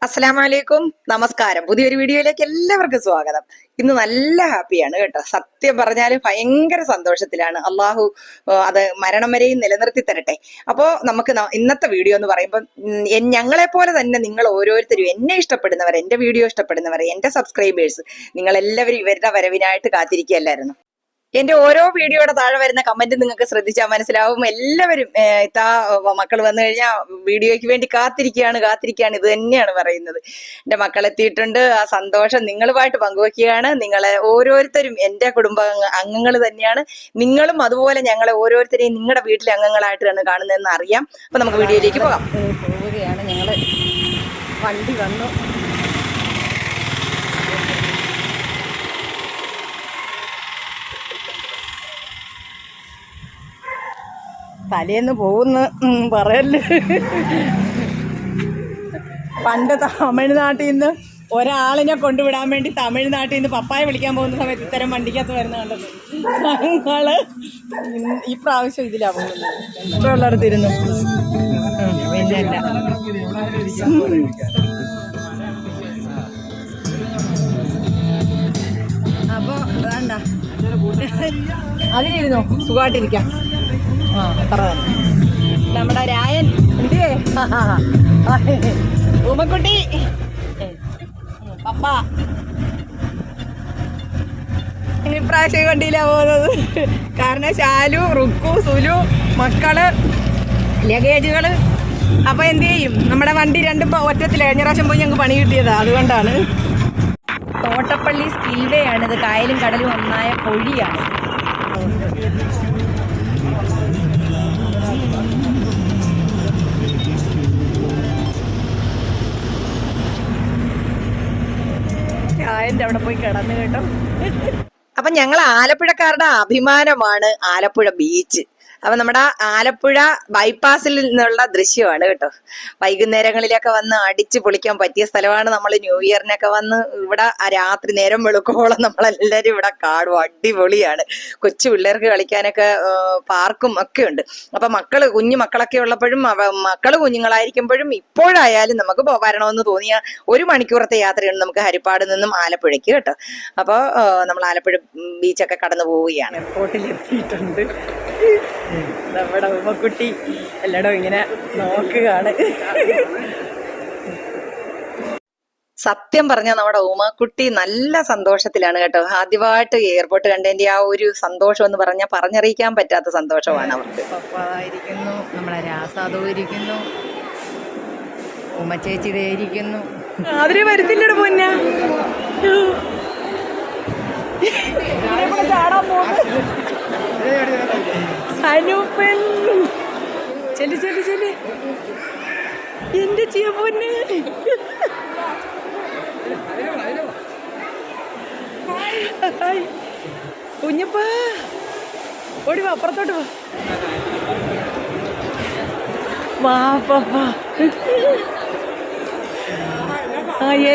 അസ്സലാമലൈക്കും, നമസ്കാരം. പുതിയൊരു വീഡിയോയിലേക്ക് എല്ലാവർക്കും സ്വാഗതം. ഇന്ന് നല്ല ഹാപ്പിയാണ് കേട്ടോ. സത്യം പറഞ്ഞാൽ ഭയങ്കര സന്തോഷത്തിലാണ്. അള്ളാഹു അത് മരണം വരെയും നിലനിർത്തി തരട്ടെ. അപ്പോൾ നമുക്ക് ഇന്നത്തെ വീഡിയോ എന്ന് പറയുമ്പോൾ ഞങ്ങളെ പോലെ തന്നെ നിങ്ങൾ ഓരോരുത്തരും എന്നെ ഇഷ്ടപ്പെടുന്നവർ, എന്റെ വീഡിയോ ഇഷ്ടപ്പെടുന്നവർ, എന്റെ സബ്സ്ക്രൈബേഴ്സ്, നിങ്ങൾ എല്ലാവരും ഇവരുടെ വരവിനായിട്ട് കാത്തിരിക്കുകയല്ലായിരുന്നു. എന്റെ ഓരോ വീഡിയോയുടെ താഴെ വരുന്ന കമന്റ് നിങ്ങൾക്ക് ശ്രദ്ധിച്ചാൽ മനസ്സിലാവും. എല്ലാവരും മക്കൾ വന്നു കഴിഞ്ഞാൽ വീഡിയോയ്ക്ക് വേണ്ടി കാത്തിരിക്കുകയാണ്. ഇത് തന്നെയാണ് പറയുന്നത്. എന്റെ മക്കൾ എത്തിയിട്ടുണ്ട്. ആ സന്തോഷം നിങ്ങളുമായിട്ട് പങ്കുവെക്കുകയാണ്. നിങ്ങളെ ഓരോരുത്തരും എന്റെ കുടുംബ അംഗങ്ങൾ തന്നെയാണ്. നിങ്ങളും അതുപോലെ ഞങ്ങളെ ഓരോരുത്തരെയും നിങ്ങളുടെ വീട്ടിലെ അംഗങ്ങളായിട്ടാണ് കാണുന്നതെന്ന് അറിയാം. അപ്പൊ നമുക്ക് വീഡിയോയിലേക്ക് പോകാം. പോവുകയാണ്. ഞങ്ങള് വണ്ടി വന്നു. തലേന്ന് പോകുന്നു പറയല്ലേ. പണ്ട് തമിഴ്നാട്ടിൽ നിന്ന് ഒരാളിനെ കൊണ്ടുവിടാൻ വേണ്ടി തമിഴ്നാട്ടിൽ നിന്ന് പപ്പായ വിളിക്കാൻ പോകുന്ന സമയത്ത് ഇത്തരം വണ്ടിക്കകത്ത് വരുന്ന കണ്ടത്. ഞങ്ങള് ഈ പ്രാവശ്യം ഇതിലാ പോകുന്നത്. ഇഷ്ടമുള്ളിടത്തിരുന്നു. പിന്നല്ല അപ്പൊ വേണ്ട അതിലിരുന്നോ, സുഖമായിട്ടിരിക്കാം. അത്ര തന്നെ. നമ്മുടെ രായൻ എന്തേ ഉമ്മക്കുട്ടി പപ്പ ഇപ്രാവശ്യം വണ്ടിയിലാ പോകുന്നത്. കാരണം ശാലു, റുക്കു, സുലു, മക്കള്, ലഗേജുകള്. അപ്പൊ എന്ത് ചെയ്യും, നമ്മുടെ വണ്ടി രണ്ടും ഒറ്റത്തില്ല. കഴിഞ്ഞ പ്രാവശ്യം പോയി ഞങ്ങൾക്ക് പണി കിട്ടിയതാ. അതുകൊണ്ടാണ്. തോട്ടപ്പള്ളി സ്പിൽവേ ആണിത്. കായലും കടലും ഒന്നായ പൊഴിയാണ്. ചായന്റെ അവിടെ പോയി കിടന്നു കേട്ടോ. അപ്പൊ ഞങ്ങൾ ആലപ്പുഴക്കാരുടെ അഭിമാനമാണ് ആലപ്പുഴ ബീച്ച്. അപ്പൊ നമ്മുടെ ആലപ്പുഴ ബൈപ്പാസിൽ നിന്നുള്ള ദൃശ്യമാണ് കേട്ടോ. വൈകുന്നേരങ്ങളിലൊക്കെ വന്ന് അടിച്ചു പൊളിക്കാൻ പറ്റിയ സ്ഥലമാണ്. നമ്മൾ ന്യൂ ഇയറിനൊക്കെ വന്ന് ഇവിടെ രാത്രി നേരം വെളുക്കോളം നമ്മളെല്ലാവരും ഇവിടെ കാണും. അടിപൊളിയാണ്. കൊച്ചു പിള്ളേർക്ക് കളിക്കാനൊക്കെ പാർക്കും ഒക്കെ ഉണ്ട്. അപ്പൊ കുഞ്ഞു മക്കളൊക്കെ ഉള്ളപ്പോഴും മക്കള് കുഞ്ഞുങ്ങളായിരിക്കുമ്പോഴും ഇപ്പോഴായാലും നമുക്ക് വരണമെന്ന് തോന്നിയ 1 മണിക്കൂറത്തെ യാത്രയുണ്ട് നമുക്ക് ഹരിപ്പാട് നിന്നും ആലപ്പുഴയ്ക്ക് കേട്ടോ. അപ്പോൾ നമ്മൾ ആലപ്പുഴ ബീച്ചൊക്കെ കടന്നു പോവുകയാണ്. എയർപോർട്ടിലെത്തിയിട്ടുണ്ട്. നമ്മുടെ ഉമ്മക്കുട്ടി എല്ലായിടവും ഇങ്ങനെ നോക്കുകയാണ്. സത്യം പറഞ്ഞാൽ നമ്മുടെ ഉമ്മക്കുട്ടി നല്ല സന്തോഷത്തിലാണ് കേട്ടോ. ആദ്യമായിട്ട് എയർപോർട്ട് കണ്ടതിന്റെ ആ ഒരു സന്തോഷം എന്ന് പറഞ്ഞാൽ പറഞ്ഞറിയിക്കാൻ പറ്റാത്ത സന്തോഷമാണ് അവർക്ക്. പപ്പായിരിക്കുന്നു, നമ്മുടെ രാസാദോ ഇരിക്കുന്നു, ഉമ്മച്ചേച്ചി ഇരിക്കുന്നു. അവര് വരുത്തില്ലട പൊന്ന ചാടാൻ പോകുന്നു. സനൂപ്പൻ ചെല്ലി എന്റെ ചിയപ്പൊന്ന്. കുഞ്ഞപ്പ ഓടി വാ, അപ്പുറത്തോട്ട് വാ പപ്പ.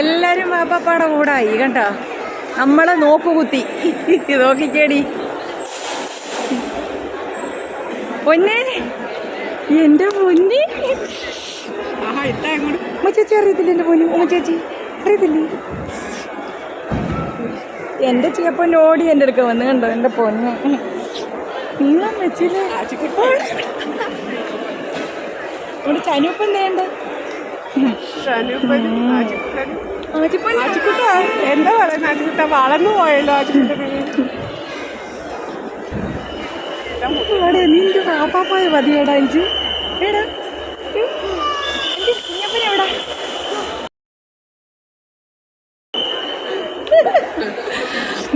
എല്ലാരും വാപ്പാടെ കൂടായി കണ്ടോ. നമ്മളെ നോക്കുകുത്തി നോക്കിക്കേടി പൊന്നെ, എന്റെ പൊന്നെ. ഉമ്മച്ചേച്ചി അറിയത്തില്ല എന്റെ പൊന്നു. ഉമ്മച്ചേച്ചി അറിയത്തില്ലേ എന്റെ ചിയപ്പൊന്നെ? ഓടി എന്റെ അടുക്ക വന്ന് കണ്ടോ എന്റെ പൊന്ന്. നീളം വെച്ചില്ലേ ഇവിടെ ചനുപ്പൻ വേണ്ട. എന്താ പറയുക, ആച്ചിക്കുട്ട വളർന്നു പോയല്ലോ. ആച്ചിക്കുട്ട നിന്റെ പാപ്പായ മതിയേടാ. ഇഞ്ചി എടാ കുഞ്ഞപ്പനെവിടാ?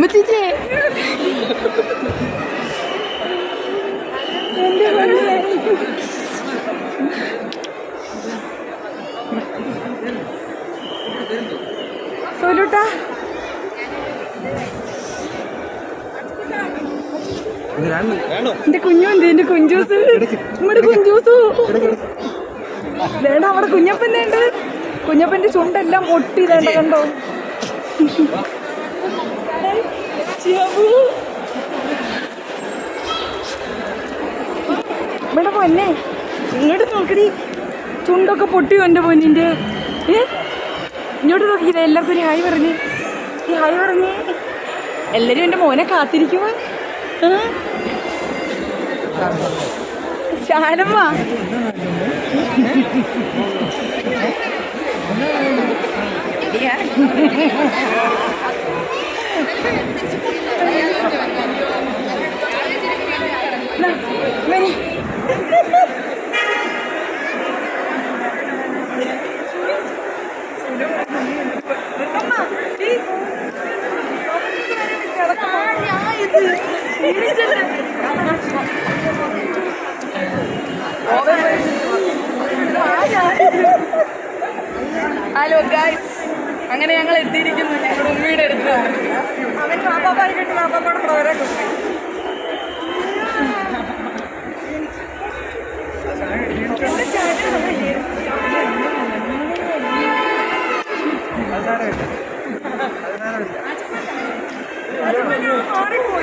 മുത്തേ സോലൂട്ടാ എന്റെ കുഞ്ഞുണ്ട്. എന്റെ കുഞ്ചൂസ്, നമ്മുടെ കുഞ്ചൂസു വേണ്ട. അവിടെ കുഞ്ഞപ്പൻ്റെ ഉണ്ട്. കുഞ്ഞപ്പന്റെ ചുണ്ടെല്ലാം പൊട്ടി വേണ്ട കണ്ടോ. ഇവിടെ പൊന്നെ ഇങ്ങോട്ട് നോക്കടി. ചുണ്ടൊക്കെ പൊട്ടിയോ എൻ്റെ പൊന്നിൻ്റെ? ഇങ്ങോട്ട് നോക്കിയില്ല, എല്ലാവർക്കും ഒരു ഹായ് പറഞ്ഞേ, ഈ ഹായ് പറഞ്ഞേ. എല്ലാരും എൻ്റെ മോനെ കാത്തിരിക്കുമോ? ശാലമ്മ ഹലോ ഗൈസ്, അങ്ങനെ ഞങ്ങൾ എത്തിയിരിക്കുന്നു ഞങ്ങളുടെ ഉമ്മയുടെ അടുത്ത്. അവൻ മാപ്പാപ്പായി കിട്ടി, മാപ്പാപ്പാടെ പ്രവരെ കൊടുക്കും.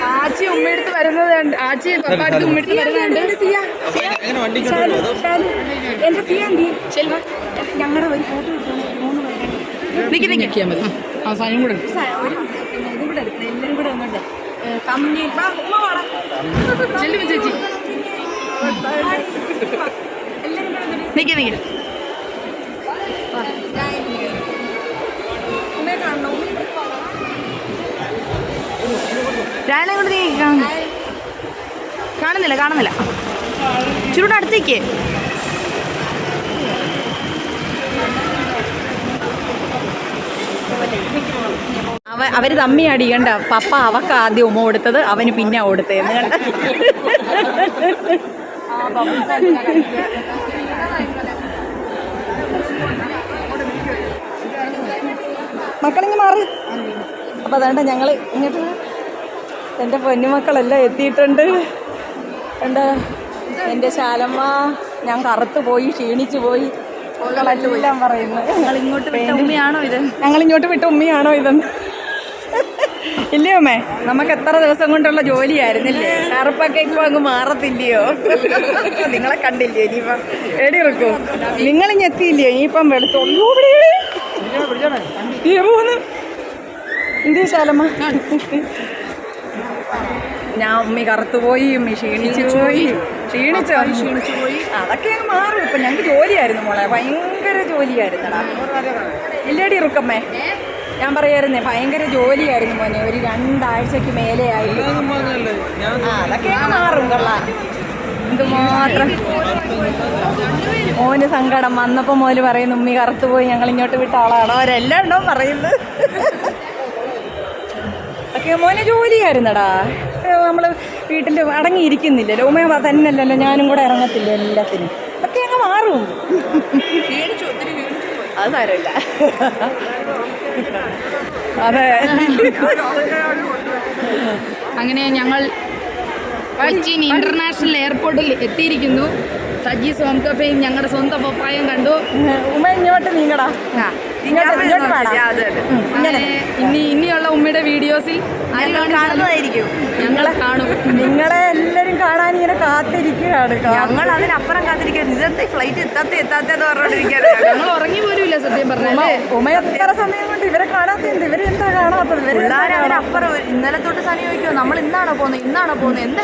ആച്ചി ഉമ്മയെടുത്ത് വരുന്നതുണ്ട്, ആച്ചി പപ്പാടുത്ത് ഉമ്മയെടുത്ത് വരുന്നുണ്ട്. എന്റെ സിയ ഞങ്ങളുടെ ഒരു ഫോട്ടോ നിൽക്കിയാൽ മതി. അവസാനം കൂടെ ഇതും കൂടെ എടുക്കണം, എല്ലാവരും കൂടെ ഒന്നുണ്ട് കമ്മി ചേച്ചി നിൽക്കി നിൽക്കി രാവിലെ കൊണ്ട് നീ കാണുന്നില്ല കാണുന്നില്ല, ചുരുട് അടുത്തേക്ക്. അവര് തമ്മി അടിയണ്ട, പപ്പ അവക്ക് ആദ്യം ഉമ്മ കൊടുത്തത്, അവന് പിന്നെ കൊടുത്തതെന്ന് കണ്ട. മക്കളിങ്ങ് മാറി. അപ്പൊ അതേണ്ട ഞങ്ങള് ഇങ്ങോട്ട് എൻ്റെ പൊന്നുമക്കളെല്ലാം എത്തിയിട്ടുണ്ട്. ഉണ്ട് എൻ്റെ ശാലമ്മ, ഞാൻ കറുത്ത് പോയി, ക്ഷീണിച്ചു പോയി എല്ലാം പറയുന്നു. ഞങ്ങളിങ്ങോട്ട് വിട്ട ഉമ്മയാണോ ഇത്? ഞങ്ങളിങ്ങോട്ട് വിട്ട ഉമ്മയാണോ ഇതെന്ന്. ഇല്ലയോ അമ്മേ? നമുക്ക് എത്ര ദിവസം കൊണ്ടുള്ള ജോലിയായിരുന്നില്ലേ? കറുപ്പൊക്കെ ഇപ്പൊ അങ്ങ് മാറത്തില്ലയോ? നിങ്ങളെ കണ്ടില്ലേ? ഇനിയിപ്പം എടി ഇറക്കൂ, നിങ്ങളിങ്ങ് എത്തിയില്ലയോ? ഇനിയിപ്പം വെളുത്തോളൂ. പോന്ന് എന്ത് ശാലമ്മ? ഞാൻ ഉമ്മി കറുത്തുപോയി, ഉമ്മി ക്ഷീണിച്ചു പോയി. അതൊക്കെ അങ്ങ് മാറും. ഇപ്പം ഞങ്ങൾക്ക് ജോലിയായിരുന്നു മോളെ, ഭയങ്കര ജോലിയായിരുന്നടാ. ഇല്ലേടി ഇറുക്കമ്മേ? ഞാൻ പറയായിരുന്നേ ഭയങ്കര ജോലിയായിരുന്നു മോനെ, ഒരു 2 ആഴ്ചക്ക് മേലെ ആയിരുന്നു. അതൊക്കെ അങ്ങ് മാറും. കൊള്ളാം. എന്തുമാത്രം മോന് സങ്കടം വന്നപ്പോൾ മോന് പറയുന്നു ഉമ്മി കറുത്തുപോയി, ഞങ്ങളിങ്ങോട്ട് വിട്ട ആളാണോ? അവരെല്ലാം ഉണ്ടോ പറയുന്നത്. ഒക്കെ മോനെ ജോലിയായിരുന്നടാ. നമ്മൾ വീട്ടിൽ അടങ്ങിയിരിക്കുന്നില്ലല്ലോ, ഉമ്മ തന്നെയല്ലല്ലോ, ഞാനും കൂടെ ഇറങ്ങത്തില്ല എല്ലാത്തിനും. ഒക്കെ അങ്ങ് മാറും. അത് സാരമില്ല. അതെ, അങ്ങനെ ഞങ്ങൾ കൊച്ചിൻ ഇന്റർനാഷണൽ എയർപോർട്ടിൽ എത്തിയിരിക്കുന്നു. സജി സോം കഫേയും ഞങ്ങളുടെ സ്വന്തം പപ്പായം കണ്ടു. ഉമ്മ ഇങ്ങോട്ട് നീങ്ങടാ. ഇനിയുള്ള ഉമ്മയുടെ വീഡിയോസിൽ കാണുന്നതായിരിക്കും. ഞങ്ങളെ കാണും. നിങ്ങളെ എല്ലാരും കാണാൻ ഇങ്ങനെ കാത്തിരിക്കുകയാണ്. ഞങ്ങൾ അതിനപ്പുറം കാത്തിരിക്കുന്നു. ഇതെന്താ ഫ്ലൈറ്റ് എത്താത്തേന്ന് പറഞ്ഞോണ്ടിരിക്കുകയാണ്. ഞങ്ങൾ ഉറങ്ങി പോലും ഇല്ല സത്യം പറഞ്ഞാൽ. ഉമ്മ എത്ര സമയം കൊണ്ട് ഇവരെ കാണാത്തത്? ഇവരെന്താ കാണാത്തത്? അതിനപ്പുറം ഇന്നലെ തൊട്ട് സമയം ചോദിക്കുമോ നമ്മൾ ഇന്നാണോ പോകുന്നത്, ഇന്നാണോ പോകുന്നത്? എന്താ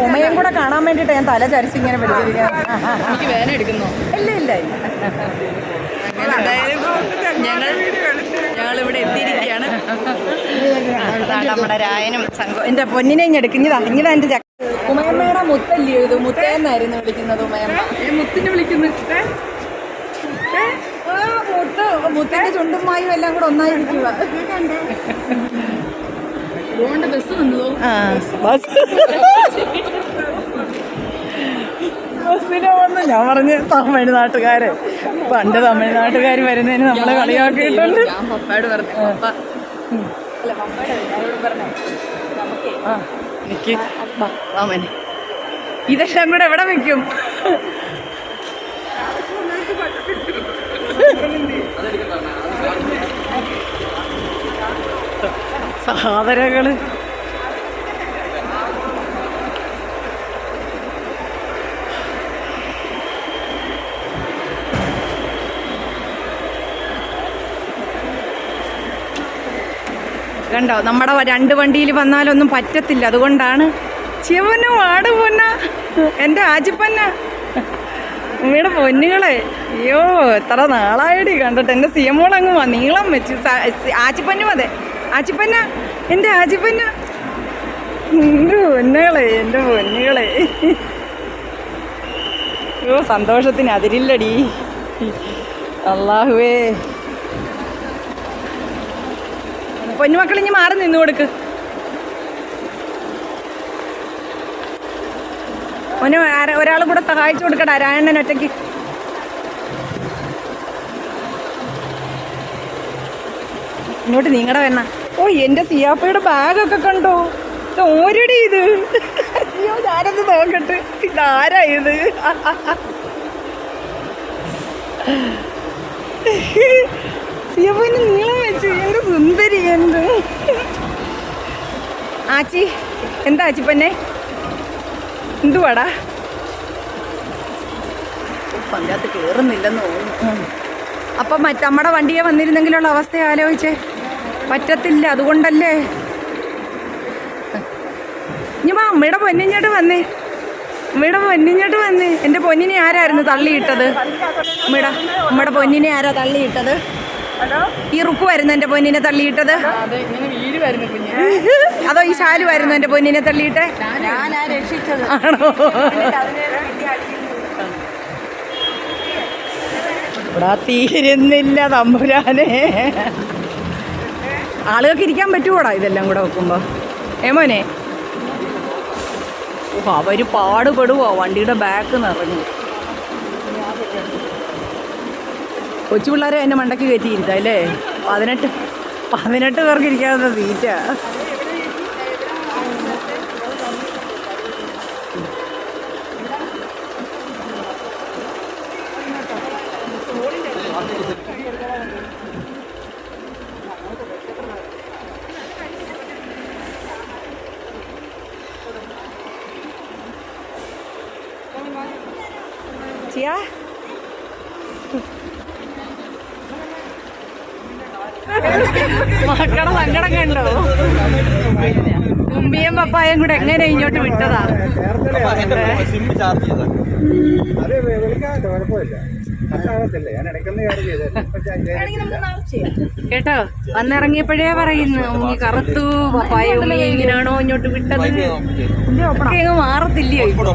ഉമ്മയും കൂടെ കാണാൻ വേണ്ടിയിട്ട് ഞാൻ തല ചരിച്ച് ഇങ്ങനെ പിടിച്ചിരിക്കുന്നത്. എനിക്ക് വേന എടുക്കുന്നോ? ഇല്ല. ഞങ്ങളിവിടെ എത്തിയിരിക്കുകയാണ്. നമ്മുടെ രായനും സംഘം എൻ്റെ പൊന്നിനെ ഇഞ്ഞെടുക്കുന്നതാ. ഇഞ്ഞതാ എൻ്റെ ഉമയമ്മയുടെ മുത്തല്ലയോ ഇത്? മുത്തേന്നായിരുന്നു വിളിക്കുന്നത് ഉമയമ്മ. മുത്തിനെ വിളിക്കുന്നു. മുത്തിന്റെ ചുണ്ടുമായും എല്ലാം കൂടെ ഒന്നായിരിക്കുക. ബസ് വന്നതോ? ബസ്സിനെ വന്ന് ഞാൻ പറഞ്ഞ് തമിഴ്നാട്ടുകാര്, പണ്ട് തമിഴ്നാട്ടുകാർ വരുന്നതിന് നമ്മളെ കളിയാക്കിയിട്ടുണ്ട്. ഇതെല്ലാം കൂടെ എവിടെ വെക്കും? സാധനങ്ങള് കണ്ടോ, നമ്മുടെ 2 വണ്ടിയിൽ വന്നാലൊന്നും പറ്റത്തില്ല. അതുകൊണ്ടാണ് ചിവനും ആട് പൊന്ന, എൻ്റെ ആച്ചിപ്പന്ന, ഉമ്മയുടെ പൊന്നുകളെ. അയ്യോ എത്ര നാളായടി കണ്ടിട്ട്. എൻ്റെ സിയമോളങ്ങ് നീളം വെച്ച്. ആച്ചിപ്പന്നും അതെ, ആച്ചിപ്പന്ന, എൻ്റെ ആച്ചിപ്പന്ന, എൻ്റെ പൊന്നുകളെ, എൻ്റെ പൊന്നുകളെ. അയ്യോ സന്തോഷത്തിന് അതിരില്ലടി. അല്ലാഹുവേ. പൊന്നുമക്കളിഞ്ഞ് മാറി നിന്ന് കൊടുക്ക്. ഒന്നു ഒരാളും കൂടെ സഹായിച്ചു കൊടുക്കടാ, രായണ്ണൻ ഒറ്റയ്ക്ക്. ഇങ്ങോട്ട് നീങ്ങടെ വേണ. ഓ എൻ്റെ സിയാപ്പയുടെ ബാഗൊക്കെ കണ്ടോ, ഇത് ഓരടി ഇത്. അയ്യോ ഞാനത് നോക്കട്ടെ, ഇതാരാ ഇത്? സിയാപ്പന് നീളം വെച്ച്, എന്ത് സുന്ദരി, എന്ത്. ആച്ചി എന്താ ആച്ചിപ്പന്നെ, എന്തുവാടാ? പഞ്ചായത്ത് കയറുന്നില്ലെന്ന് തോന്നുന്നു. അപ്പം നമ്മുടെ വണ്ടിയെ വന്നിരുന്നെങ്കിലുള്ള അവസ്ഥ ആലോചിച്ചേ. പറ്റത്തില്ല, അതുകൊണ്ടല്ലേ. ഇനി അമ്മയുടെ പൊന്നിഞ്ഞോട്ട് വന്നേ, അമ്മയുടെ പൊന്നിഞ്ഞോട്ട് വന്നേ. എൻ്റെ പൊന്നിനെ ആരായിരുന്നു തള്ളിയിട്ടത്? അമ്മയുടെ പൊന്നിനെ ആരാ തള്ളിയിട്ടത്? ഈ റുക്ക് വരുന്നു എൻ്റെ പൊന്നിനെ തള്ളിയിട്ടത്? അതോ ഈ ശാലു ആയിരുന്നു എൻ്റെ പൊന്നിനെ തള്ളിയിട്ടെ? ആണോ? ഇവിടെ തീരുന്നില്ല തമ്പുരാനെ. ആളുകൾക്ക് ഇരിക്കാൻ പറ്റുമോടാ ഇതെല്ലാം കൂടെ വെക്കുമ്പോ? ഏമോനെ അവര് പാടുപെടുവോ? വണ്ടിയുടെ ബാക്ക് നിറഞ്ഞു. കൊച്ചു പിള്ളേരെ എന്നെ മണ്ടയ്ക്ക് കയറ്റിയിരുത്താം അല്ലേ? 18 പേർക്ക് ഇരിക്കാവുന്ന സീറ്റാ. ചിയാ മക്കളുടെ സങ്കടം കണ്ടോ? ഉമ്മിയും പപ്പായും കൂടെ എങ്ങനെ ഇങ്ങോട്ട് വിട്ടതാ? കേട്ടോ, വന്നിറങ്ങിയപ്പോഴേ പറയുന്നു ഉമ്മി കറുത്തു, പപ്പായ ഉമ്മയെ എങ്ങനെയാണോ ഇങ്ങോട്ട് വിട്ടത്? അങ്ങ് മാറത്തില്ലയോ ഇപ്പൊ?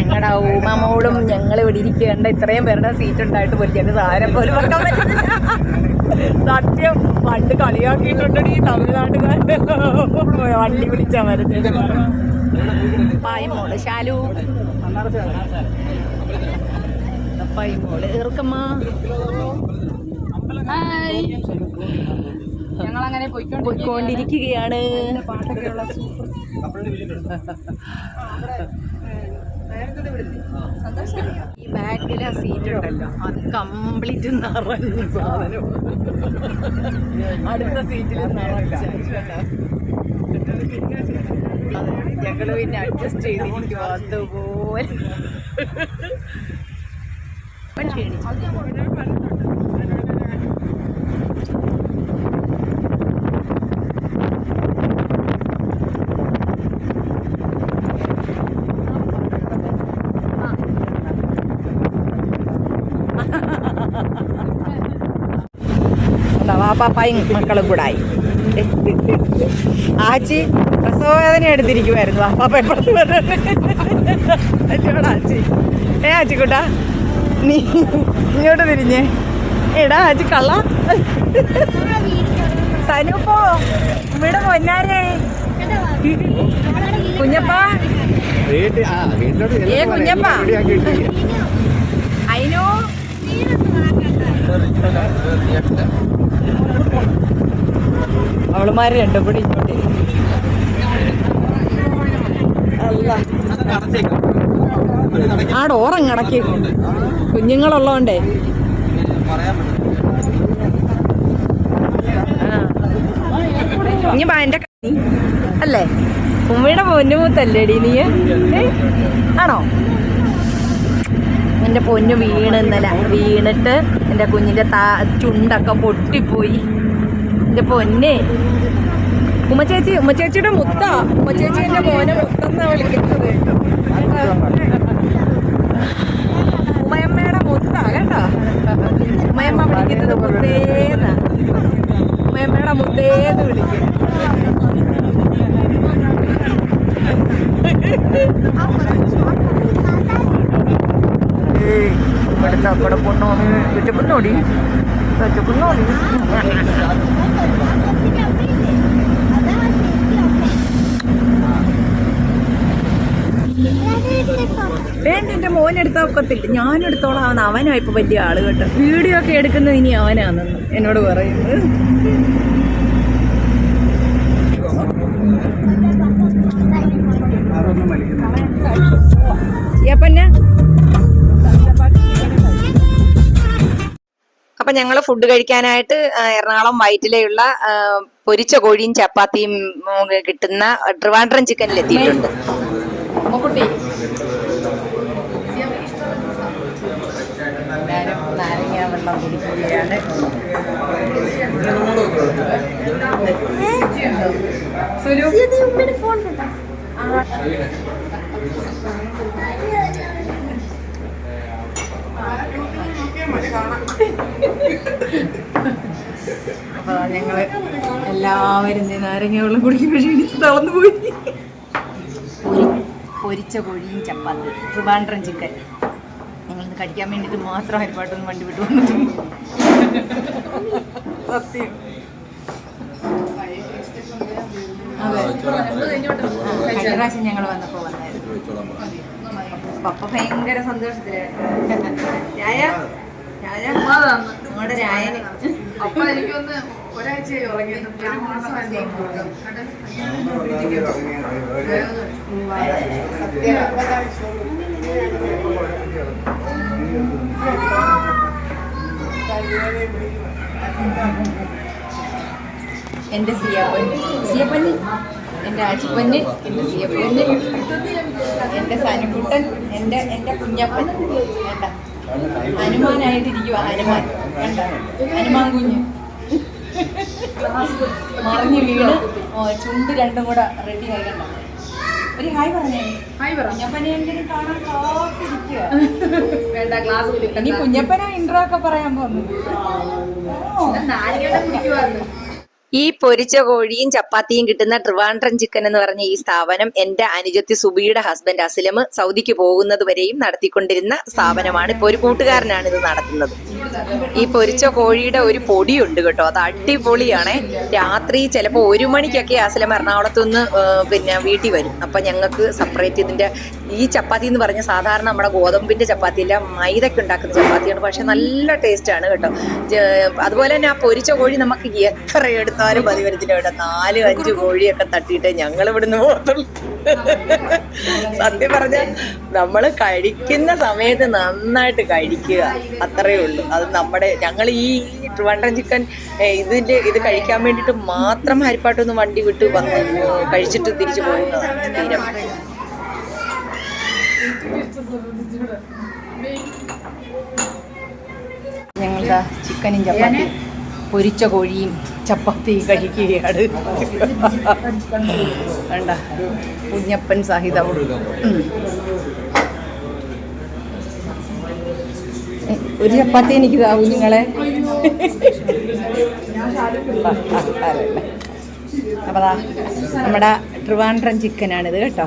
ഞങ്ങളുടെ ഊമമോളും ഞങ്ങൾ ഇവിടെ ഇരിക്കേണ്ട ഇത്രയും പേരുടെ സീറ്റ് ഉണ്ടായിട്ട് വലിയ സാരം പോലും വെക്കാൻ പറ്റില്ല. സത്യം പണ്ട് കളിയാക്കിയിട്ടുണ്ടടി തമിഴ്നാട്ടുകാരുടെ വണ്ടി വിളിച്ചാ വരുന്നത്. പായമോള് ശാലു, പായമോള് ഇറക്കമ്മ. ഞങ്ങളങ്ങനെ പോയിക്കൊണ്ടിരിക്കുകയാണ്. ഈ ബാക്കിലെ സീറ്റ് ഉണ്ടല്ലോ, അത് കംപ്ലീറ്റ് നിറഞ്ഞു സാധനം. അടുത്ത സീറ്റിൽ ഞങ്ങള് പിന്നെ അഡ്ജസ്റ്റ് ചെയ്തിരിക്കും. അതുപോലെ പാപ്പായും മക്കളും കൂടായി. ആച്ചി പ്രസവവേദന എടുത്തിരിക്കുമായിരുന്നു. പാപ്പ എപ്പുറത്ത് വരുന്നോടാ ആച്ചി. ആച്ചിക്കൂട്ടാ നീ ഇങ്ങോട്ട് തിരിഞ്ഞേ. എടാ ആച്ചി കള്ള സനുപ്പോ ഇവിടെ പൊന്നാരേ കുഞ്ഞപ്പ. കുഞ്ഞപ്പ അയിനോ അവളുമാര് രണ്ടും കൂടി ഇങ്ങോട്ട്. അല്ല ആ ഡോറങ്ങടക്കി കുഞ്ഞുങ്ങളുള്ളോണ്ടേ. ഇനി എന്റെ അല്ലേ ഉമ്മയുടെ പൊന്നുമൂത്തല്ലേടി നീ? ആണോ? എൻ്റെ പൊന്നു വീണ് ഇന്നലെ വീണിട്ട് എൻ്റെ കുഞ്ഞിൻ്റെ ചുണ്ടൊക്കെ പൊട്ടിപ്പോയി. എന്റെ പൊന്നെ ഉമ്മച്ചേച്ചിയുടെ മുത്താ. ഉമ്മച്ചേച്ചിന്റെ മോനെ മുത്തെന്നാ വിളിക്കുന്നത്. ഉമ്മയമ്മയുടെ മുത്താ കേട്ടോ. ഉമ്മയമ്മ വിളിക്കുന്നത് മുത്തേന്ന. ഉമ്മയമ്മയുടെ മുത്തേന്ന് വിളിക്കും. ഇവിടുത്തെ അക്കടെ പൊണ്ണോടി ചുറ്റപ്പൊന്നോടി ചുറ്റപ്പൊന്നോടി. വേണ്ട, എന്റെ മോനെടുത്താൽ ഒക്കത്തില്ല, ഞാനും എടുത്തോളാം. അവനാ ഇപ്പൊ വലിയ ആള് കേട്ടോ. വീഡിയോ ഒക്കെ എടുക്കുന്നത് ഇനി അവനാണെന്ന് എന്നോട് പറയുന്നത്. അപ്പൊ ഞങ്ങള് ഫുഡ് കഴിക്കാനായിട്ട് എറണാകുളം വൈറ്റിലെയുള്ള പൊരിച്ച കോഴിയും ചപ്പാത്തിയും കിട്ടുന്ന ട്രിവാൻഡ്രം ചിക്കനിൽ എത്തിയിട്ടുണ്ട്. നാരങ്ങ വെള്ളം കുടിക്കുകയാണ്. അപ്പൊ ഞങ്ങള് എല്ലാവരും നാരങ്ങ വെള്ളം കുടിക്കുമ്പോൾ ക്ഷീണിച്ച് തളർന്നു പോയി. പൊരിച്ച കോഴിയും ചപ്പാത്തി ട്രിവാൻഡ്രം ചിക്കൻ ഞങ്ങളിന്ന് കഴിക്കാൻ വേണ്ടിയിട്ട് മാത്രം ഹരിപ്പാട്ടൊന്ന് വണ്ടി വിട്ടു വന്നിട്ടുണ്ട്. സത്യം. കഴിഞ്ഞ പ്രാവശ്യം ഞങ്ങൾ വന്നപ്പോ വന്നായിരുന്നു. പപ്പ ഭയങ്കര സന്തോഷത്തിലായിരുന്നു. നിങ്ങളുടെ രായന് അപ്പൊ എനിക്കൊന്ന് ഒരാഴ്ചയായി ഉറങ്ങിയത്. ഒരു മാസമായിരുന്നു. എന്റെ സിയപ്പന്, എന്റെ ആച്ചിപ്പന്, എന്റെ സിയപ്പന്, എന്റെ സനുക്കുട്ടൻ, എന്റെ കുഞ്ഞപ്പൻ. വേണ്ട, ഹനുമാനായിട്ടിരിക്കുക. ഹനുമാൻ വേണ്ട, ഹനുമാൻ കുഞ്ഞ് മറിഞ്ഞു വീണ് ചുണ്ട് രണ്ടും കൂടെ റെഡി ആയി. കണ്ട ഒരു ഹായ് പറഞ്ഞേ. കുഞ്ഞപ്പനെ എന്തെങ്കിലും കാണാൻ കാത്തിരിക്കുക. വേണ്ട, ക്ലാസ് ഇനി കുഞ്ഞപ്പനെ ഇൻട്രോ ഒക്കെ പറയാൻ പോകുന്നു. ഈ പൊരിച്ച കോഴിയും ചപ്പാത്തിയും കിട്ടുന്ന ട്രിവാൻഡ്രം ചിക്കൻ എന്ന് പറഞ്ഞ ഈ സ്ഥാപനം എന്റെ അനുജത്തി സുബിയുടെ ഹസ്ബൻഡ് അസ്ലം സൗദിക്ക് പോകുന്നത് വരെയും നടത്തിക്കൊണ്ടിരുന്ന സ്ഥാപനമാണ്. ഇപ്പൊ ഒരു കൂട്ടുകാരനാണ് ഇത് നടത്തുന്നത്. ഈ പൊരിച്ച കോഴിയുടെ ഒരു പൊടിയുണ്ട് കേട്ടോ, അത് അടിപൊളിയാണ്. രാത്രി ചിലപ്പോൾ 1 മണിക്കൊക്കെ അസ്ലം എറണാകുളത്തുനിന്ന് പിന്നെ വീട്ടിൽ വരും. അപ്പൊ ഞങ്ങൾക്ക് സെപ്പറേറ്റ് ഇതിന്റെ ഈ ചപ്പാത്തി എന്ന് പറഞ്ഞ സാധാരണ നമ്മുടെ ഗോതമ്പിന്റെ ചപ്പാത്തിയില്ല, മൈദക്ക് ഉണ്ടാക്കുന്ന ചപ്പാത്തിയാണ്. പക്ഷെ നല്ല ടേസ്റ്റാണ് കേട്ടോ. അതുപോലെ തന്നെ ആ പൊരിച്ച കോഴി നമുക്ക് എത്ര എടുത്താലും മതി വരത്തില്ല കേട്ടോ. 4-5 കോഴിയൊക്കെ തട്ടിയിട്ട് ഞങ്ങൾ ഇവിടുന്ന് പോകത്തുള്ളൂ. സത്യം പറഞ്ഞാൽ നമ്മൾ കഴിക്കുന്ന സമയത്ത് നന്നായിട്ട് കഴിക്കുക, അത്രയേ ഉള്ളൂ. അത് ഞങ്ങൾ ഈ ട്രിവാൻഡ്രം ചിക്കൻ ഇത് കഴിക്കാൻ വേണ്ടിയിട്ട് മാത്രം ഹരിപ്പാട്ടൊന്ന് വണ്ടി വിട്ട് വന്ന് കഴിച്ചിട്ട് തിരിച്ചു പോകുന്നതാണ് സ്ഥിരം. ഞങ്ങളുടെ ചിക്കനും ചപ്പാത്തി പൊരിച്ച കോഴിയും ചപ്പാത്തിയും കഴിക്കുകയാണ്. വേണ്ട, കുഞ്ഞപ്പൻ സഹിതം. ഒരു ചപ്പാത്തി എനിക്ക് താവും നിങ്ങളെ. അപ്പൊ നമ്മുടെ ട്രിവാൻഡ്രം ചിക്കനാണിത് കേട്ടോ.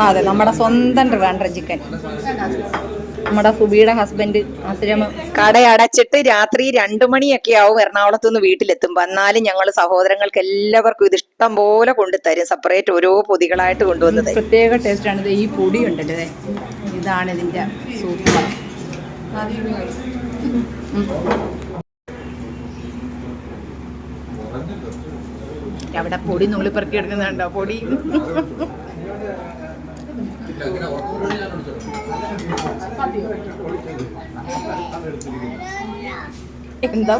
അതെ, നമ്മുടെ സ്വന്തം ട്രിവാൻഡ്രം ചിക്കൻ. നമ്മുടെ സുബിയുടെ ഹസ്ബൻഡ് അസ്ലം കടയടച്ചിട്ട് രാത്രി 2 മണിയൊക്കെ ആവും എറണാകുളത്തുനിന്ന് വീട്ടിലെത്തുമ്പോൾ. എന്നാലും ഞങ്ങൾ സഹോദരങ്ങൾക്ക് എല്ലാവർക്കും ഇത് ഇഷ്ടം പോലെ കൊണ്ടുതരും. സെപ്പറേറ്റ് ഓരോ പൊതികളായിട്ട് കൊണ്ടുവന്നത്. പ്രത്യേക ടേസ്റ്റാണ്. ഇത് ഈ പൊടി ഉണ്ടല്ലേ, ഇതാണ് ഇതിന്റെ സൂപ്പർ. അവിടെ പൊടി നുള്ളി പെറുക്കി എടുക്കുന്നുണ്ടോ? പൊടി എന്താ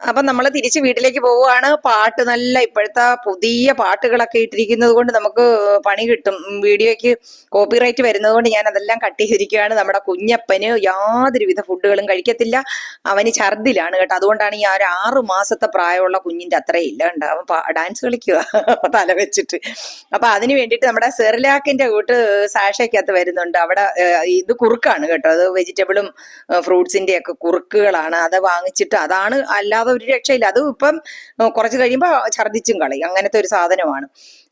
അപ്പം നമ്മൾ തിരിച്ച് വീട്ടിലേക്ക് പോവുകയാണ്. പാട്ട് നല്ല ഇപ്പോഴത്തെ പുതിയ പാട്ടുകളൊക്കെ ഇട്ടിരിക്കുന്നത് കൊണ്ട് നമുക്ക് പണി കിട്ടും. വീഡിയോയ്ക്ക് കോപ്പിറൈറ്റ് വരുന്നത് കൊണ്ട് ഞാൻ അതെല്ലാം കട്ട് ചെയ്തിരിക്കുകയാണ്. നമ്മുടെ കുഞ്ഞപ്പന് യാതൊരുവിധ ഫുഡുകളും കഴിക്കത്തില്ല. അവന് ഛർദിലാണ് കേട്ടോ. അതുകൊണ്ടാണ് ഈ 6 മാസത്തെ പ്രായമുള്ള കുഞ്ഞിന്റെ അത്രയും ഇല്ല ഉണ്ട്. അവൻ ഡാൻസ് കളിക്കുക തല വെച്ചിട്ട്. അപ്പൊ അതിന് വേണ്ടിയിട്ട് നമ്മുടെ സെറിലാക്കിന്റെ കൂട്ട് സാഷയ്ക്കകത്ത് വരുന്നുണ്ട്. അവിടെ ഇത് കുറുക്കാണ് കേട്ടോ. അത് വെജിറ്റബിളും ഫ്രൂട്ട്സിന്റെ ഒക്കെ കുറുക്കുകളാണ്. അത് വാങ്ങിച്ചിട്ട് അതാണ്, അല്ലാതെ ഒരു രക്ഷയില്ല. അത് ഇപ്പം കുറച്ച് കഴിയുമ്പോൾ ഛർദിച്ചും കളയും. അങ്ങനത്തെ ഒരു സാധനമാണ്.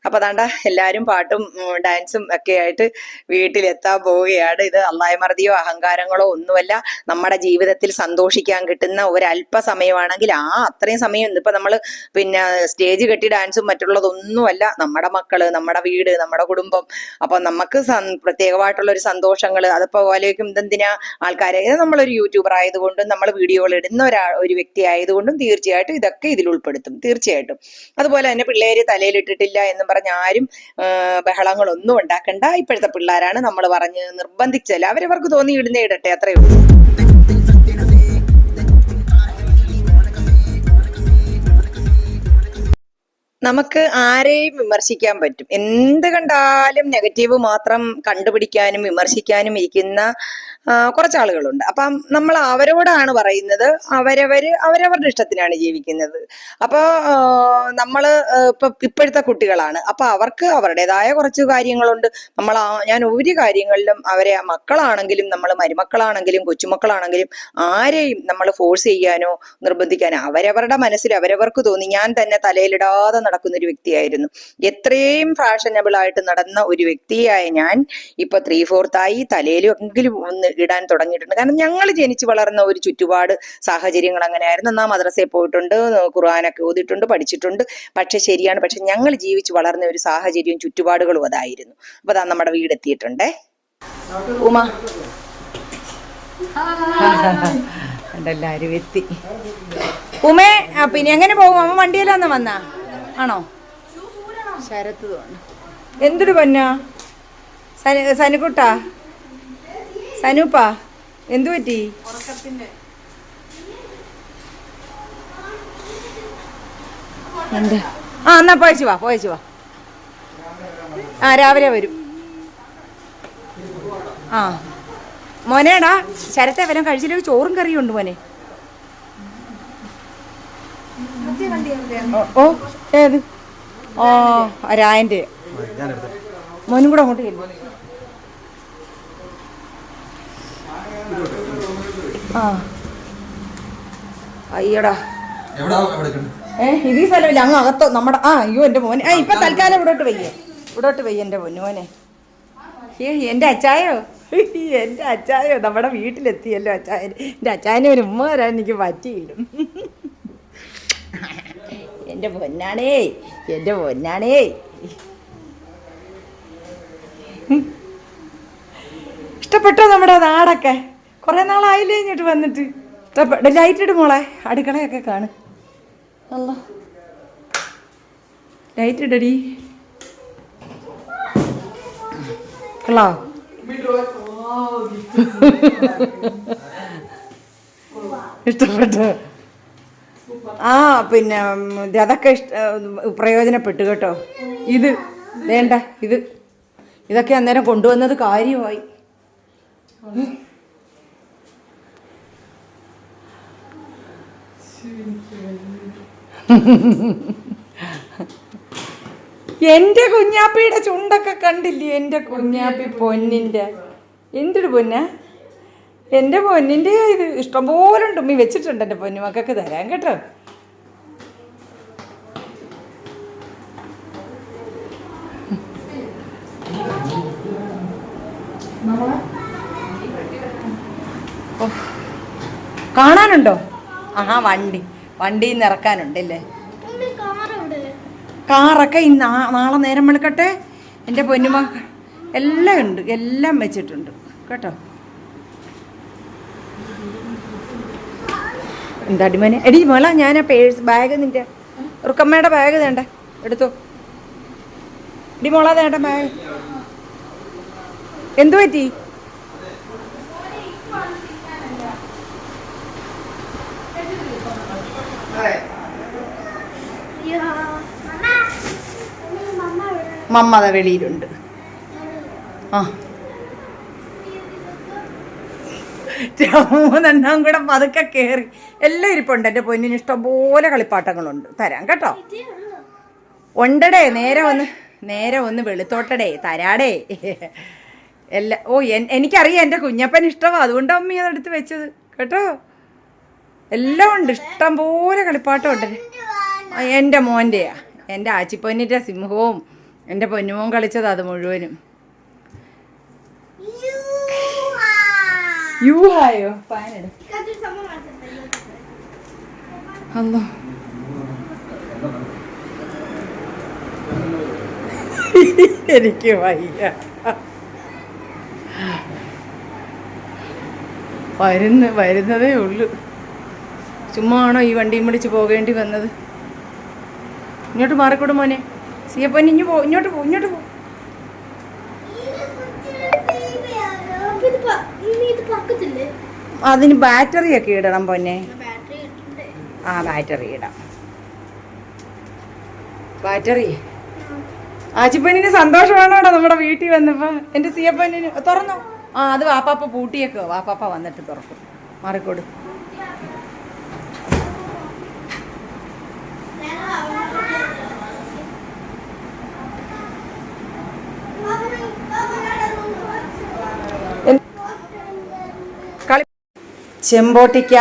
അപ്പൊ അതാണ്ട എല്ലാരും പാട്ടും ഡാൻസും ഒക്കെ ആയിട്ട് വീട്ടിലെത്താൻ പോവുകയാണ്. ഇത് അള്ളാഹുമർദിയോ അഹങ്കാരങ്ങളോ ഒന്നുമല്ല. നമ്മുടെ ജീവിതത്തിൽ സന്തോഷിക്കാൻ കിട്ടുന്ന ഒരല്പ സമയമാണെങ്കിൽ അത്രയും സമയം ഇപ്പൊ നമ്മള് പിന്നെ സ്റ്റേജ് കെട്ടി ഡാൻസും മറ്റുള്ളതൊന്നുമല്ല. നമ്മുടെ മക്കള്, നമ്മുടെ വീട്, നമ്മുടെ കുടുംബം. അപ്പൊ നമുക്ക് പ്രത്യേകമായിട്ടുള്ള ഒരു സന്തോഷങ്ങള് അതിപ്പോ പോലെയൊക്കെ ഇതെന്തിനാ ആൾക്കാരെ, നമ്മളൊരു യൂട്യൂബർ ആയതുകൊണ്ടും നമ്മൾ വീഡിയോകൾ ഇടുന്ന ഒരു വ്യക്തി ആയതുകൊണ്ടും തീർച്ചയായിട്ടും ഇതൊക്കെ ഇതിൽ ഉൾപ്പെടുത്തും. തീർച്ചയായിട്ടും. അതുപോലെ തന്നെ പിള്ളേര് തലയിലിട്ടിട്ടില്ല എന്ന് പറഞ്ഞ ആരും ബഹളങ്ങളൊന്നും ഉണ്ടാക്കണ്ട. ഇപ്പോഴത്തെ പിള്ളേരാണ്, നമ്മൾ പറഞ്ഞ് നിർബന്ധിച്ചല്ല. അവരവർക്ക് തോന്നി ഇടുന്നേ ഇടട്ടെ, അത്രയേ ഉള്ളൂ. നമുക്ക് ആരെയും വിമർശിക്കാൻ പറ്റും. എന്ത് കണ്ടാലും നെഗറ്റീവ് മാത്രം കണ്ടുപിടിക്കാനും വിമർശിക്കാനും ഇരിക്കുന്ന കുറച്ച് ആളുകളുണ്ട്. അപ്പം നമ്മൾ അവരോടാണ് പറയുന്നത്, അവരവരുടെ ഇഷ്ടത്തിനാണ് ജീവിക്കുന്നത്. അപ്പോൾ നമ്മള് ഇപ്പോഴത്തെ കുട്ടികളാണ്. അപ്പൊ അവർക്ക് അവരുടേതായ കുറച്ച് കാര്യങ്ങളുണ്ട്. ഞാൻ ഒരു കാര്യങ്ങളിലും അവരെ, മക്കളാണെങ്കിലും നമ്മൾ മരുമക്കളാണെങ്കിലും കൊച്ചുമക്കളാണെങ്കിലും ആരെയും നമ്മൾ ഫോഴ്സ് ചെയ്യാനോ നിർബന്ധിക്കാനോ, അവരവരുടെ മനസ്സിൽ അവരവർക്ക് തോന്നി. ഞാൻ തന്നെ തലയിലിടാതെ നടക്കുന്ന ഒരു വ്യക്തിയായിരുന്നു. എത്രയും ഫാഷനബിൾ ആയിട്ട് നടന്ന ഒരു വ്യക്തിയായ ഞാൻ ഇപ്പൊ 3/4 ആയി. തലയിലും എങ്കിലും ഒന്ന് ഇടാൻ തുടങ്ങിയിട്ടുണ്ട്. കാരണം ഞങ്ങൾ ജനിച്ചു വളർന്ന ഒരു ചുറ്റുപാട് സാഹചര്യങ്ങൾ അങ്ങനെയായിരുന്നു. എന്നാ മദ്രസയിൽ പോയിട്ടുണ്ട്, ഖുർആനൊക്കെ ഓതിയിട്ടുണ്ട്, പഠിച്ചിട്ടുണ്ട്. പക്ഷെ ശരിയാണ്, പക്ഷെ ഞങ്ങൾ ജീവിച്ചു വളർന്ന ഒരു സാഹചര്യവും ചുറ്റുപാടുകളും അതായിരുന്നു. അപ്പൊ അതാ നമ്മുടെ വീടെത്തിയിട്ടുണ്ടേ. ഉമ എല്ലാരും എത്തി. ഉമേ പിന്നെ എങ്ങനെ പോകും? അമ്മ വണ്ടിയിലാന്ന് വന്നാ ആണോ? ശരത്ത് തോന്നുന്നു. എന്തൊരു പൊന്നാ സനുക്കുട്ടാ, സനുപ്പാ, എന്തു പറ്റി? എന്താ? എന്നാ പോയച്ചു വാ. രാവിലെ വരും. മോനേടാ, ശരത്തെ വരാൻ കഴിച്ചില്ലെങ്കിൽ ചോറും കറിയും ഉണ്ട് മോനെ. ഏത്? രായന്റെ മോനും കൂടെ അങ്ങോട്ട് ചെല്ലും. അയ്യടാ, ഇതീ സ്ഥലമില്ല, അങ്ങ് അകത്തോ നമ്മുടെ. അയ്യോ എന്റെ മോനെ, ഇപ്പൊ തൽക്കാലം ഇവിടോട്ട് വയ്യ എന്റെ മോനെ. എന്റെ അച്ചായോ നമ്മുടെ വീട്ടിലെത്തിയല്ലോ അച്ചായൻ. എന്റെ അച്ചായനെ ഒരു ഉമ്മ തരാൻ എനിക്ക് പറ്റിയില്ല. എന്റെ പൊന്നാണേ. ഇഷ്ടപ്പെട്ടോ നമ്മുടെ നാടൊക്കെ? കുറെ നാളായില്ലേ ഇങ്ങോട്ട് വന്നിട്ട്? ലൈറ്റ് ഇടും മോളെ, അടുക്കളയൊക്കെ കാണും. അല്ല, ലൈറ്റ് ഇടടി. കൊള്ളാ? ഇഷ്ടപ്പെട്ടു. പിന്നെ അതൊക്കെ പ്രയോജനപ്പെട്ടു കേട്ടോ. ഇത് വേണ്ട, ഇതൊക്കെ അന്നേരം കൊണ്ടുവന്നത് കാര്യമായി. എന്റെ കുഞ്ഞാപ്പിയുടെ ചുണ്ടൊക്കെ കണ്ടില്ലേ? എന്റെ കുഞ്ഞാപ്പി പൊന്നിന്റെ എന്തൊരു പൊന്നാ എന്റെ പൊന്നിന്റെ. ഇത് ഇഷ്ടംപോലെ ഉണ്ട്, ഉമ്മി വെച്ചിട്ടുണ്ട് എന്റെ പൊന്നു മക്കൾക്ക് തരാൻ കേട്ടോ. കാണാനുണ്ടോ? വണ്ടിയിൽ നിന്ന് ഇറക്കാനുണ്ടല്ലേ? കാറൊക്കെ നാളെ നേരം വെളുക്കട്ടെ. എൻ്റെ പൊന്നുമക്കൾ എല്ലാം ഉണ്ട്, എല്ലാം വെച്ചിട്ടുണ്ട് കേട്ടോ. എന്താ അടിമനെ? എടി മോള, ഞാൻ ആ ബാഗ്, നിന്റെ റുക്കമ്മയുടെ ബാഗ് വേണ്ട എടുത്തോ. എടി മോള, വേണ്ട ബാഗ്. എന്തു പറ്റി? മമ്മത വെളിയിലുണ്ട്. ആ 3 കൂടെ പതുക്കെ കയറി. എല്ലാം ഇരിപ്പുണ്ട്. എൻ്റെ പൊന്നിന് ഇഷ്ടംപോലെ കളിപ്പാട്ടങ്ങളുണ്ട്. തരാം കേട്ടോ. ഉണ്ടടേ, നേരെ ഒന്ന് വെളുത്തോട്ടടേ, തരാടേ എല്ലാം. ഓ എനിക്കറിയാം എൻ്റെ കുഞ്ഞപ്പൻ ഇഷ്ടമാണ്, അതുകൊണ്ടാണ് അമ്മ അതെടുത്ത് വെച്ചത് കേട്ടോ. എല്ലാം ഉണ്ട്, ഇഷ്ടം പോലെ കളിപ്പാട്ടം ഉണ്ട്. എൻ്റെ മോൻ്റെയാ, എൻ്റെ ആച്ചിപ്പൊന്നിൻ്റെ സിംഹവും എൻ്റെ പൊന്നുമോൻ കളിച്ചത് അത് മുഴുവനും. യൂഹായോ ഫാനിടും. അല്ലോ എനിക്ക് വയ്യ. വരുന്നതേ ഉള്ളൂ. ചുമ്മാ ആണോ ഈ വണ്ടിയും പിടിച്ച് പോകേണ്ടി വന്നത്? ഇങ്ങോട്ട് മാറിക്കൂടും മോനെ. സിയപ്പൊന്നെ ഇങ്ങോട്ട് പോ. അതിന് ബാറ്ററി ഒക്കെ ഇടണം പൊന്നെ. ആ ബാറ്ററി ഇടാം. ബാറ്ററി ആച്ചിപ്പന്നിന് സന്തോഷമാണോടാ നമ്മുടെ വീട്ടിൽ വന്നപ്പോ. എൻ്റെ സിയപ്പന്നിന് തുറന്നോ? ആ അത് വാപ്പാപ്പ പൂട്ടിയേക്കോ. വാപ്പാപ്പ വന്നിട്ട് തുറക്കും. മാറിക്കോട്. ചെമ്പോട്ടിക്ക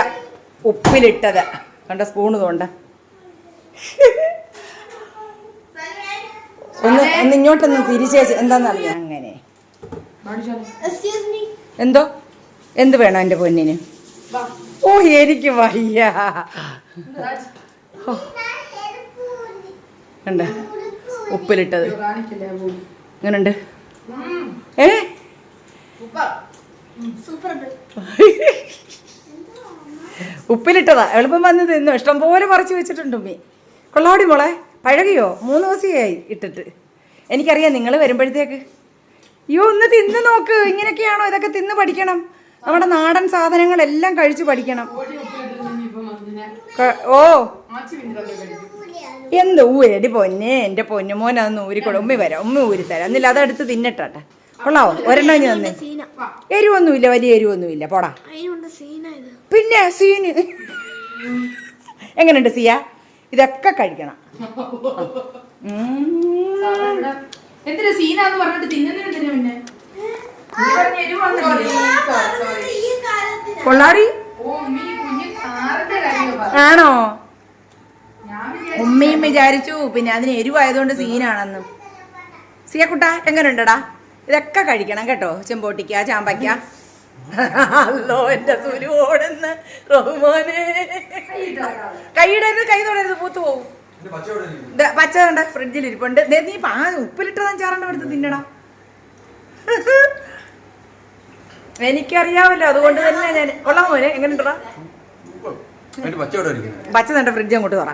ഉപ്പിലിട്ടത് കണ്ട സ്പൂണ് തോണ്ട. ഒന്ന് ഇങ്ങോട്ടൊന്ന് തിരിച്ചേച്ച്. എന്താന്നറിയാം അങ്ങനെ. എന്തോ എന്ത് വേണം എൻ്റെ പൊന്നിന്? ഓ എനിക്ക് വയ്യ. കണ്ട ഉപ്പിലിട്ടത് എങ്ങനുണ്ട്? ഉപ്പിലിട്ടതാ. എളുപ്പം വന്ന് തിന്നു. ഇഷ്ടം പോലെ പറിച്ച് വെച്ചിട്ടുണ്ട് ഉമ്മി. കൊള്ളാടി മോളെ. പഴകിയോ? 3 ദിവസമായി ഇട്ടിട്ട്. എനിക്കറിയാം നിങ്ങൾ വരുമ്പോഴത്തേക്ക്. അയ്യോ ഒന്ന് തിന്ന് നോക്ക്. ഇങ്ങനെയൊക്കെയാണോ? ഇതൊക്കെ തിന്ന് പഠിക്കണം. നമ്മുടെ നാടൻ സാധനങ്ങളെല്ലാം കഴിച്ച് പഠിക്കണം. ഓ എന്ത് ഊരടി പൊന്നെ. എൻ്റെ പൊന്നുമോൻ അതൊന്ന് ഊരിക്കൊള്ളു. ഉമ്മി വരാം, ഉമ്മി ഊരിത്തരാം. എന്നില്ല അതെടുത്ത് തിന്നിട്ടെ. കൊള്ളാവോ? ഒരെണ്ണം തന്നെ. എരിവൊന്നുമില്ല, വലിയ എരിവൊന്നുമില്ല. പോടാ. പിന്നെ സീന് എങ്ങനെയുണ്ട് സിയ? ഇതൊക്കെ കഴിക്കണം. കൊള്ളാടി ആണോ? ഉമ്മയും വിചാരിച്ചു പിന്നെ അതിന് എരിവായതുകൊണ്ട് സീനാണെന്ന്. സിയക്കുട്ട എങ്ങനെയുണ്ടടാ? ഇതൊക്കെ കഴിക്കണം കേട്ടോ. ചെമ്പോട്ടിക്ക, ചാമ്പയ്ക്ക. അല്ലോ എന്റെ സുലുവോടെന്ന് റഹ്മാനെ. കൈയിടരുത്, കൈ തൊടരുത്, പൂത്തു പോവും. പച്ച കണ്ട ഫ്രിഡ്ജിൽ ഇരിപ്പുണ്ട്. നീ ഉപ്പിലിട്ടതാ ചാറണ്ട എടുത്ത് തിന്നണം. എനിക്കറിയാമല്ലോ, അതുകൊണ്ട് തന്നെ ഞാൻ. കൊള്ളാം മോനെ. എങ്ങനെയുണ്ടടാ? പച്ച തണ്ട ഫ്രിഡ്ജ് അങ്ങോട്ട് തുറ.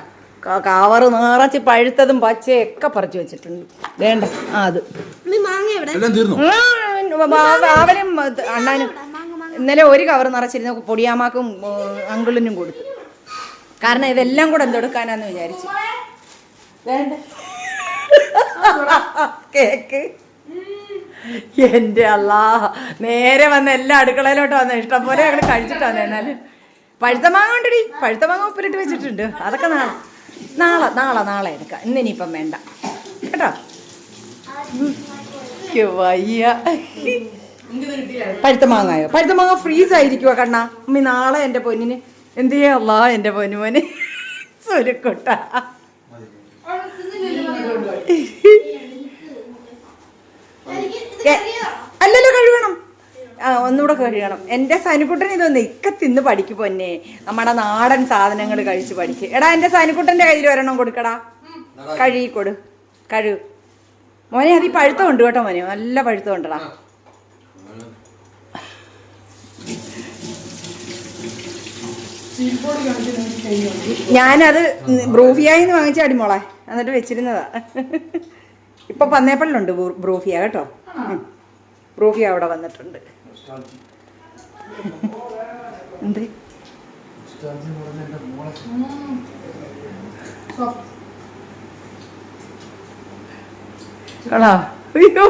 കവറ് നിറച്ച് പഴുത്തതും പച്ചയൊക്കെ പറിച്ചു വെച്ചിട്ടുണ്ട്. വേണ്ട അത് അവനും അണ്ണാനും ഇന്നലെ ഒരു കവർ നിറച്ചിരുന്ന പൊടിയാമാക്കും അങ്കിളിനും കൊടുത്തു. കാരണം ഇതെല്ലാം കൂടെ എന്തെടുക്കാനാന്ന് വിചാരിച്ചു. വേണ്ട കേക്ക്. എൻ്റെ അല്ലാ, നേരെ വന്ന് എല്ലാ അടുക്കളയിലോട്ട് വന്ന ഇഷ്ടം പോലെ ഞങ്ങൾ കഴിച്ചിട്ട് വന്നേ. എന്നാലും പഴുത്ത മാങ്ങ ഉണ്ടടി. പഴുത്ത മാങ്ങ ഉപ്പിലിട്ട് വെച്ചിട്ടുണ്ട്. അതൊക്കെ നാളെ എടുക്കാം. ഇന്നിനിപ്പം വേണ്ട കേട്ടോ. വയ്യ. പഴുത്ത മാങ്ങായോ? പഴുത്ത മാങ്ങ ഫ്രീസ് ആയിരിക്കുവോ കണ്ണാ? ഉമ്മി നാളെ എൻ്റെ പൊന്നിന് എന്ത് ചെയ്യാ? എൻ്റെ പൊന്നുമോന് സുരുക്കുട്ട. അല്ലല്ലോ കഴുകണം. ഒന്നുകൂടെ കഴിയണം. എൻ്റെ സനുക്കുട്ടൻ ഇതൊന്ന് ഇക്ക തിന്ന് പഠിക്കും പൊന്നെ. നമ്മുടെ നാടൻ സാധനങ്ങൾ കഴിച്ച് പഠിക്കും. എടാ എൻ്റെ സനുക്കുട്ടൻ്റെ കയ്യിൽ ഒരെണ്ണം കൊടുക്കടാ. കഴുകിക്കൊടു. മോനെ അത് ഈ പഴുത്തമുണ്ട് കേട്ടോ മോനെ. നല്ല പഴുത്തമുണ്ടടാ. ഞാനത് ബ്രൂഫിയായിന്ന് വാങ്ങിച്ചാടി മോളെ. എന്നിട്ട് വെച്ചിരുന്നതാ. ഇപ്പൊ പന്നേപ്പള്ളിലുണ്ട് ബ്രൂഫിയ കേട്ടോ. ബ്രൂഫിയ അവിടെ വന്നിട്ടുണ്ട്. എന്ത് കളാ അയ്യോ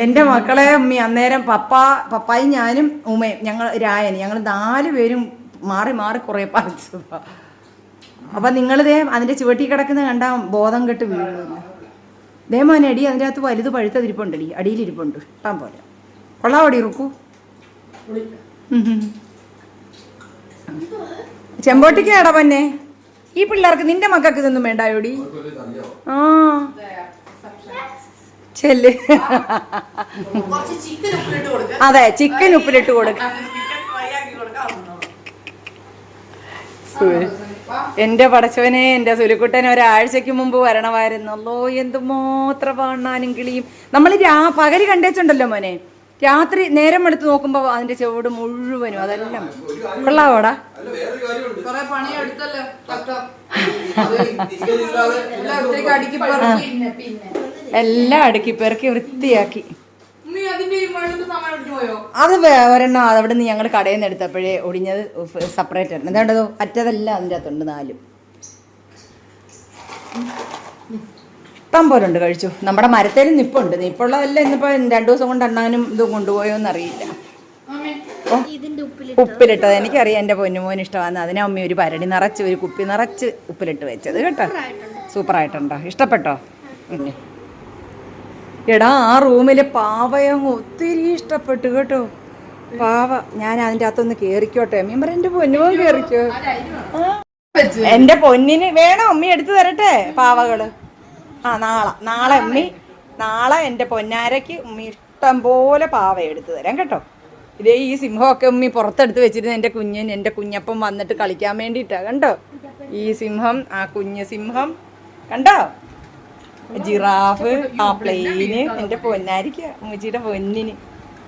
എൻ്റെ മക്കളെ ഉമ്മി അന്നേരം പപ്പായും ഞാനും ഉമ്മയും ഞങ്ങൾ 4 പേരും മാറി മാറി കുറേ പറിച്ചതാ. അപ്പം നിങ്ങളിതേ അതിൻ്റെ ചുവട്ടി കിടക്കുന്ന കണ്ടാ ബോധം കെട്ട് വീഴുന്നു. ദേ മോനെ അടി അതിൻ്റെ അകത്ത് വലുത് പഴുത്തതിരിപ്പുണ്ടടി, അടിയിലിരിപ്പുണ്ട് ഇട്ടാൻ പോലെ. കൊള്ളാവടി റുക്കു. ചെമ്പോട്ടിക്കാടാ പന്നെ ഈ പിള്ളേർക്ക് നിന്റെ മക്കൾക്ക് ഇതൊന്നും വേണ്ടായോടി. ആ ചെല്ല്. അതെ ചിക്കൻ ഉപ്പിലിട്ട് കൊടുക്ക. എന്റെ പടച്ചവനെ എന്റെ സുലുക്കുട്ടൻ ഒരാഴ്ചക്ക് മുമ്പ് വരണമായിരുന്നല്ലോ. എന്തുമാത്രം വണ്ണാനും കിളിയും. നമ്മൾ പകല് കണ്ടേച്ചുണ്ടല്ലോ മോനെ, രാത്രി നേരം എടുത്ത് നോക്കുമ്പോ അതിന്റെ ചുവട് മുഴുവനും അതെല്ലാം കൊള്ളാവോടാ. എല്ലാം അടുക്കി പെറുക്കി വൃത്തിയാക്കി. അത് ഒരെണ്ണം അവിടെ നിന്ന് ഞങ്ങൾ കടയിൽ നിന്ന് എടുത്തപ്പോഴേ ഒടിഞ്ഞത് സെപ്പറേറ്റ് ആയിരുന്നു. എന്താണ്ടതോ അറ്റതെല്ലാം അതിൻ്റെ അകത്തുണ്ട് 4 ഇഷ്ടം പോലെ ഉണ്ട്. കഴിച്ചു. നമ്മുടെ മരത്തേലും നിപ്പുണ്ട്. നിപ്പുള്ളതെല്ലാം ഇന്നിപ്പോ 2 ദിവസം കൊണ്ട് അണ്ണാനും ഇതും കൊണ്ടുപോയോന്ന് അറിയില്ല. ഉപ്പിലിട്ടത് എനിക്കറിയാം, എൻ്റെ പൊന്നുമോന് ഇഷ്ടമാണ്. അതിനെ അമ്മ ഒരു പരടി നിറച്ച് ഒരു കുപ്പി നിറച്ച് ഉപ്പിലിട്ട് വെച്ചത് കേട്ടോ. സൂപ്പറായിട്ടുണ്ടോ? ഇഷ്ടപ്പെട്ടോ? പിന്നെ എടാ ആ റൂമിലെ പാവയങ്ങ് ഒത്തിരി ഇഷ്ടപ്പെട്ടു കേട്ടോ. പാവ ഞാൻ അതിൻ്റെ അകത്തൊന്ന് കേറിക്കോട്ടെ. അമ്മ പറ എൻ്റെ പൊന്നുമോൻ കേറിക്കോ. എൻ്റെ പൊന്നിന് വേണോ അമ്മ എടുത്തു തരട്ടെ പാവകള്. ആ നാളെ നാളെ എൻ്റെ പൊന്നാരയ്ക്ക് ഉമ്മി ഇഷ്ടം പോലെ പാവ എടുത്തു തരാം കേട്ടോ. ഇതേ ഈ സിംഹമൊക്കെ ഉമ്മി പുറത്തെടുത്ത് വെച്ചിരുന്ന എൻ്റെ കുഞ്ഞപ്പം വന്നിട്ട് കളിക്കാൻ വേണ്ടിയിട്ടാ. കണ്ടോ ഈ സിംഹം, ആ കുഞ്ഞ് സിംഹം കണ്ടോ, ജിറാഫ്, ആ പ്ലെയിന്, എൻ്റെ പൊന്നാരിക്ക ഉമ്മച്ചിയുടെ പൊന്നിന്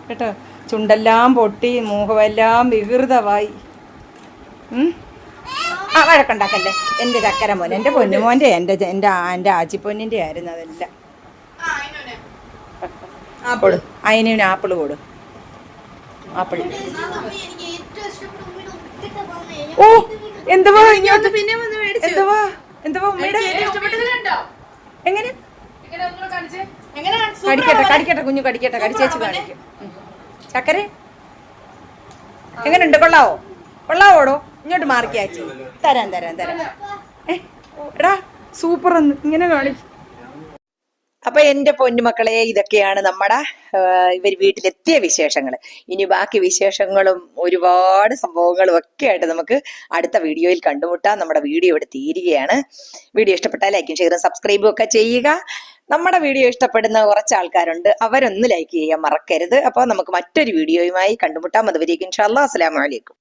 കേട്ടോ. ചുണ്ടെല്ലാം പൊട്ടി മുഖമെല്ലാം വികൃതമായി. ആ വഴക്കുണ്ടാക്കല്ലേ എൻ്റെ ചക്കര മോൻ, എൻ്റെ പൊന്നുമോൻ്റെ, എൻ്റെ ആച്ചിപ്പൊന്നിൻ്റെ ആയിരുന്നു അതെല്ലാം. കൊടു അതിന് ആപ്പിൾ കൊടു. ആപ്പിൾ. ഓ എന്തുവാ ഇങ്ങോട്ട് എന്തുവാ ഉമ്മയുടെ എങ്ങനെ കടിക്കട്ടെ കുഞ്ഞു കടിക്കട്ടെ. കടിച്ചേച്ച് കാണിക്കും. ചക്കര എങ്ങനെയുണ്ട്? കൊള്ളാവോടോ? ഇങ്ങോട്ട് മാർക്കിയാച്ചി. തരാം എടാ സൂപ്പർ ഒന്ന് ഇങ്ങനെ കാണിക്കും. അപ്പൊ എന്റെ പൊന്നുമക്കളെ ഇതൊക്കെയാണ് നമ്മുടെ ഇവർ വീട്ടിലെത്തിയ വിശേഷങ്ങൾ. ഇനി ബാക്കി വിശേഷങ്ങളും ഒരുപാട് സംഭവങ്ങളും ഒക്കെ ആയിട്ട് നമുക്ക് അടുത്ത വീഡിയോയിൽ കണ്ടുമുട്ടാം. നമ്മുടെ വീഡിയോ ഇവിടെ തീരുകയാണ്. വീഡിയോ ഇഷ്ടപ്പെട്ടാൽ ലൈക്കും ഷെയറും സബ്സ്ക്രൈബും ഒക്കെ ചെയ്യുക. നമ്മുടെ വീഡിയോ ഇഷ്ടപ്പെടുന്ന കുറച്ച് ആൾക്കാരുണ്ട്, അവരൊന്ന് ലൈക്ക് ചെയ്യാൻ മറക്കരുത്. അപ്പോൾ നമുക്ക് മറ്റൊരു വീഡിയോയുമായി കണ്ടുമുട്ടാം. അതുവരേക്കും ഇൻഷാ അല്ലാഹ് അസ്സലാമു അലൈക്കും.